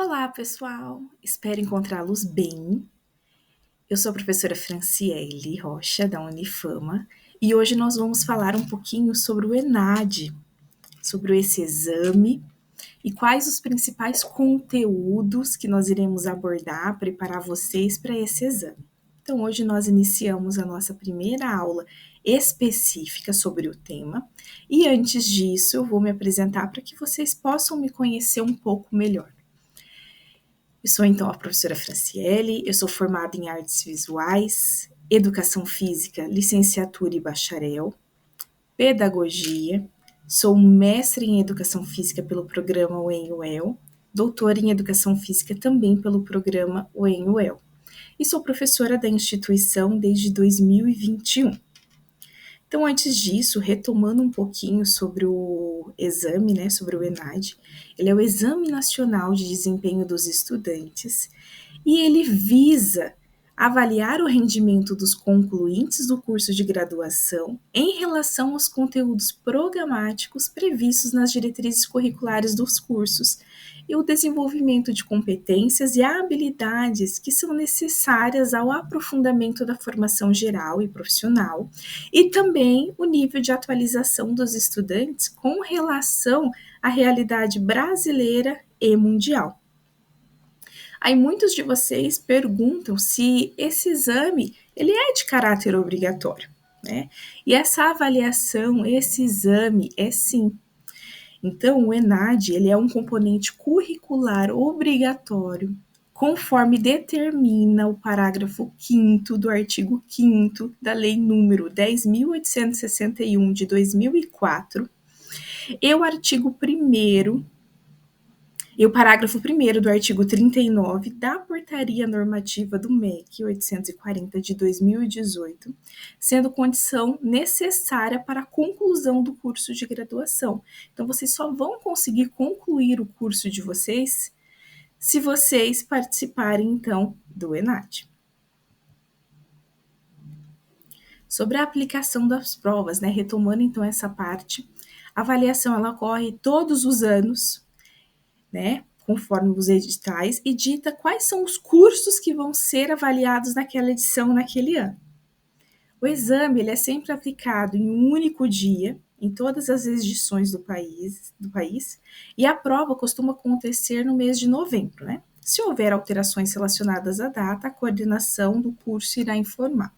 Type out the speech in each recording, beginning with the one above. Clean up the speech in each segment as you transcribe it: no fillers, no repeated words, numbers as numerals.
Olá, pessoal! Espero encontrá-los bem. Eu sou a professora Franciele Rocha, da Unifama, e hoje nós vamos falar um pouquinho sobre o ENAD, sobre esse exame e quais os principais conteúdos que nós iremos abordar, preparar vocês para esse exame. Então, hoje nós iniciamos a nossa primeira aula específica sobre o tema, e antes disso eu vou me apresentar para que vocês possam me conhecer um pouco melhor. Eu sou então a professora Franciele, eu sou formada em artes visuais, educação física, licenciatura e bacharel, pedagogia, sou mestre em educação física pelo programa UEM-UEL, doutora em educação física também pelo programa UEM-UEL e sou professora da instituição desde 2021. Então, antes disso, retomando um pouquinho sobre o exame, né, sobre o ENAD, ele é o Exame Nacional de Desempenho dos Estudantes e ele visa avaliar o rendimento dos concluintes do curso de graduação em relação aos conteúdos programáticos previstos nas diretrizes curriculares dos cursos e o desenvolvimento de competências e habilidades que são necessárias ao aprofundamento da formação geral e profissional e também o nível de atualização dos estudantes com relação à realidade brasileira e mundial. Aí muitos de vocês perguntam se esse exame ele é de caráter obrigatório, né? E essa avaliação, esse exame é sim. Então, o ENAD ele é um componente curricular obrigatório, conforme determina o parágrafo 5º do artigo 5º da Lei número 10.861 de 2004 e o artigo 1º e o parágrafo 1º do artigo 39 da Portaria Normativa do MEC 840 de 2018, sendo condição necessária para a conclusão do curso de graduação. Então, vocês só vão conseguir concluir o curso de vocês se vocês participarem, então, do ENAD. Sobre a aplicação das provas, né, retomando, então, essa parte, a avaliação, ela ocorre todos os anos, né, conforme os editais, e dita quais são os cursos que vão ser avaliados naquela edição, naquele ano. O exame ele é sempre aplicado em um único dia, em todas as edições do país, e a prova costuma acontecer no mês de novembro, né? Se houver alterações relacionadas à data, a coordenação do curso irá informar.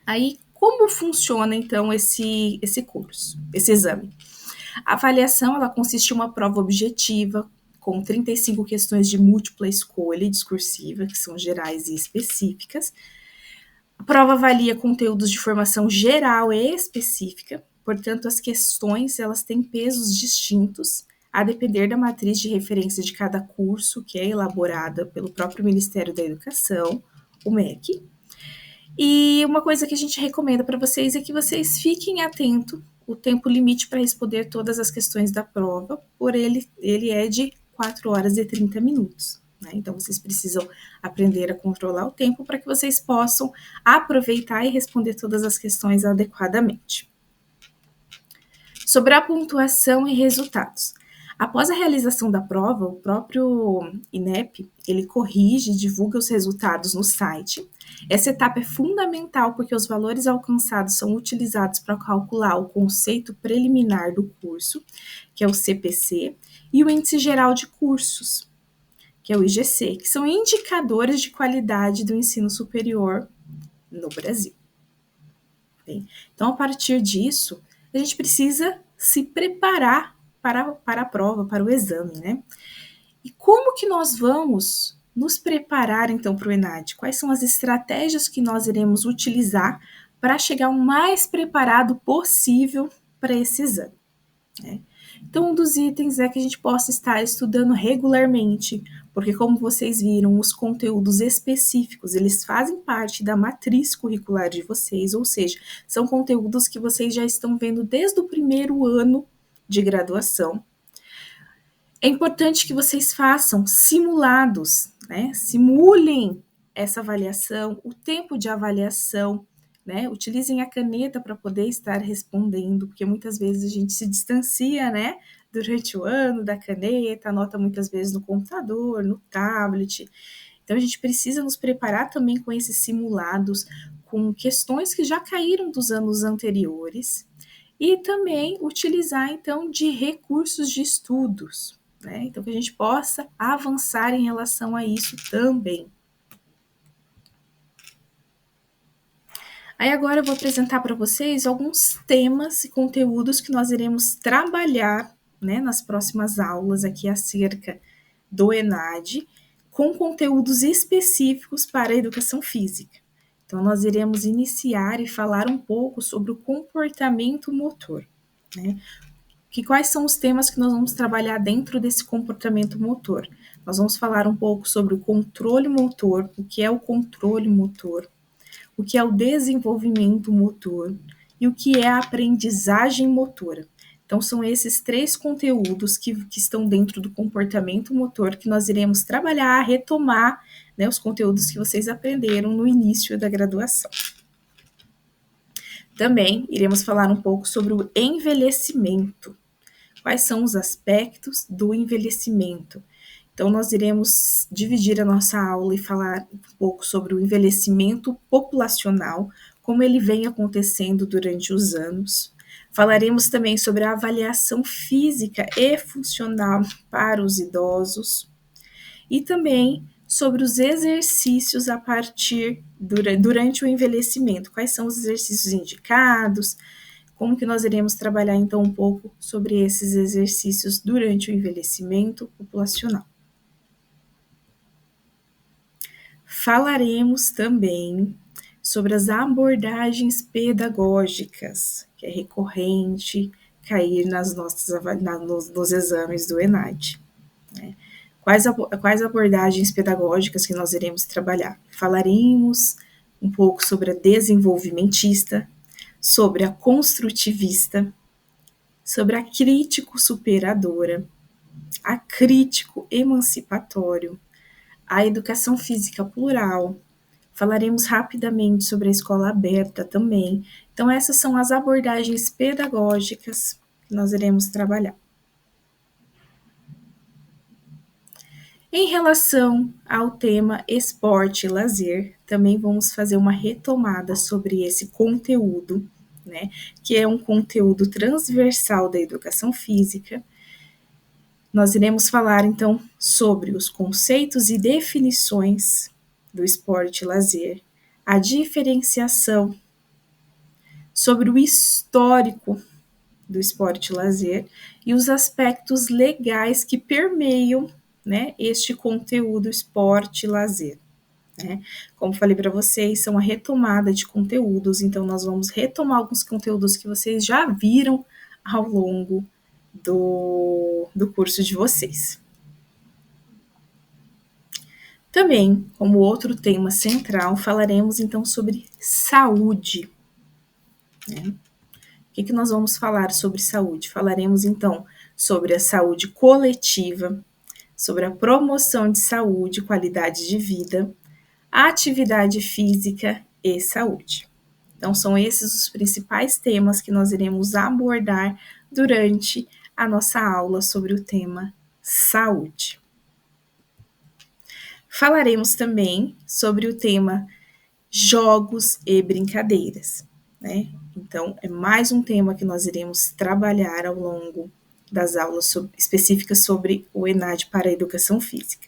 Aí, como funciona, então, esse curso, esse exame? A avaliação, ela consiste em uma prova objetiva, com 35 questões de múltipla escolha e discursiva, que são gerais e específicas. A prova avalia conteúdos de formação geral e específica, portanto, as questões, elas têm pesos distintos, a depender da matriz de referência de cada curso, que é elaborada pelo próprio Ministério da Educação, o MEC. E uma coisa que a gente recomenda para vocês é que vocês fiquem atentos o tempo limite para responder todas as questões da prova, por ele é de 4 horas e 30 minutos. Né? Então, vocês precisam aprender a controlar o tempo para que vocês possam aproveitar e responder todas as questões adequadamente. Sobre a pontuação e resultados. Após a realização da prova, o próprio INEP, ele corrige e divulga os resultados no site. Essa etapa é fundamental porque os valores alcançados são utilizados para calcular o conceito preliminar do curso, que é o CPC, e o Índice Geral de Cursos, que é o IGC, que são indicadores de qualidade do ensino superior no Brasil. Bem, então, a partir disso, a gente precisa se preparar para a prova, para o exame, né? E como que nós vamos nos preparar, então, para o ENAD? Quais são as estratégias que nós iremos utilizar para chegar o mais preparado possível para esse exame? Né? Então, um dos itens é que a gente possa estar estudando regularmente, porque como vocês viram, os conteúdos específicos, eles fazem parte da matriz curricular de vocês, ou seja, são conteúdos que vocês já estão vendo desde o primeiro ano de graduação. É importante que vocês façam simulados, né? Simulem essa avaliação, o tempo de avaliação, né? Utilizem a caneta para poder estar respondendo, porque muitas vezes a gente se distancia, né, durante o ano da caneta, anota muitas vezes no computador, no tablet. Então a gente precisa nos preparar também com esses simulados, com questões que já caíram dos anos anteriores e também utilizar então de recursos de estudos, né? Então que a gente possa avançar em relação a isso também. Aí agora eu vou apresentar para vocês alguns temas e conteúdos que nós iremos trabalhar, né, nas próximas aulas aqui acerca do ENAD, com conteúdos específicos para a educação física. Então, nós iremos iniciar e falar um pouco sobre o comportamento motor, né? Quais são os temas que nós vamos trabalhar dentro desse comportamento motor? Nós vamos falar um pouco sobre o controle motor, o que é o controle motor, o que é o desenvolvimento motor e o que é a aprendizagem motora. Então, são esses 3 conteúdos que estão dentro do comportamento motor que nós iremos trabalhar, retomar, né, os conteúdos que vocês aprenderam no início da graduação. Também iremos falar um pouco sobre o envelhecimento. Quais são os aspectos do envelhecimento? Então, nós iremos dividir a nossa aula e falar um pouco sobre o envelhecimento populacional, como ele vem acontecendo durante os anos. Falaremos também sobre a avaliação física e funcional para os idosos e também sobre os exercícios a partir durante o envelhecimento. Quais são os exercícios indicados? Como que nós iremos trabalhar então um pouco sobre esses exercícios durante o envelhecimento populacional. Falaremos também sobre as abordagens pedagógicas, que é recorrente cair nos exames do ENAD. Né? Quais abordagens pedagógicas que nós iremos trabalhar? Falaremos um pouco sobre a desenvolvimentista, sobre a construtivista, sobre a crítico-superadora, a crítico-emancipatório, a educação física plural. Falaremos rapidamente sobre a escola aberta também. Então, essas são as abordagens pedagógicas que nós iremos trabalhar. Em relação ao tema esporte e lazer, também vamos fazer uma retomada sobre esse conteúdo, né, que é um conteúdo transversal da educação física. Nós iremos falar, então, sobre os conceitos e definições do esporte e lazer, a diferenciação, sobre o histórico do esporte e lazer e os aspectos legais que permeiam, né, este conteúdo esporte e lazer. Né? Como falei para vocês, são a retomada de conteúdos, então nós vamos retomar alguns conteúdos que vocês já viram ao longo do curso de vocês. Também, como outro tema central, falaremos então sobre saúde. Né? O que nós vamos falar sobre saúde? Falaremos então sobre a saúde coletiva, sobre a promoção de saúde, qualidade de vida, atividade física e saúde. Então, são esses os principais temas que nós iremos abordar durante a nossa aula sobre o tema saúde. Falaremos também sobre o tema jogos e brincadeiras, né? Então, é mais um tema que nós iremos trabalhar ao longo das aulas específicas sobre o ENAD para a educação física.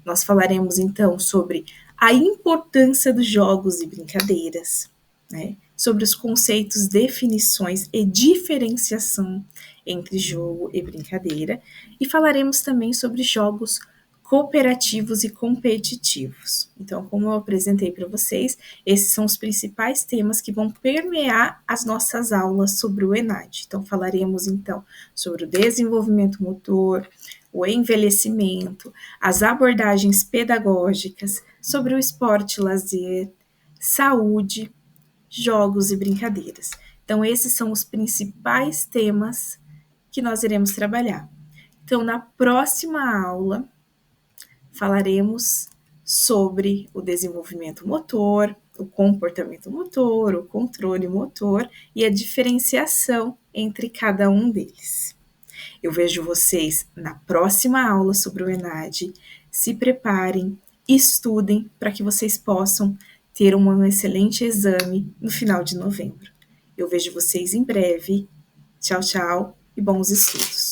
Nós falaremos, então, sobre a importância dos jogos e brincadeiras, né? Sobre os conceitos, definições e diferenciação entre jogo e brincadeira, e falaremos também sobre jogos cooperativos e competitivos. Então, como eu apresentei para vocês, esses são os principais temas que vão permear as nossas aulas sobre o ENAD. Então, falaremos então sobre o desenvolvimento motor, o envelhecimento, as abordagens pedagógicas, sobre o esporte e lazer, saúde, jogos e brincadeiras. Então, esses são os principais temas que nós iremos trabalhar. Então, na próxima aula, falaremos sobre o desenvolvimento motor, o comportamento motor, o controle motor e a diferenciação entre cada um deles. Eu vejo vocês na próxima aula sobre o ENAD. Se preparem, estudem para que vocês possam ter um excelente exame no final de novembro. Eu vejo vocês em breve. Tchau, tchau e bons estudos.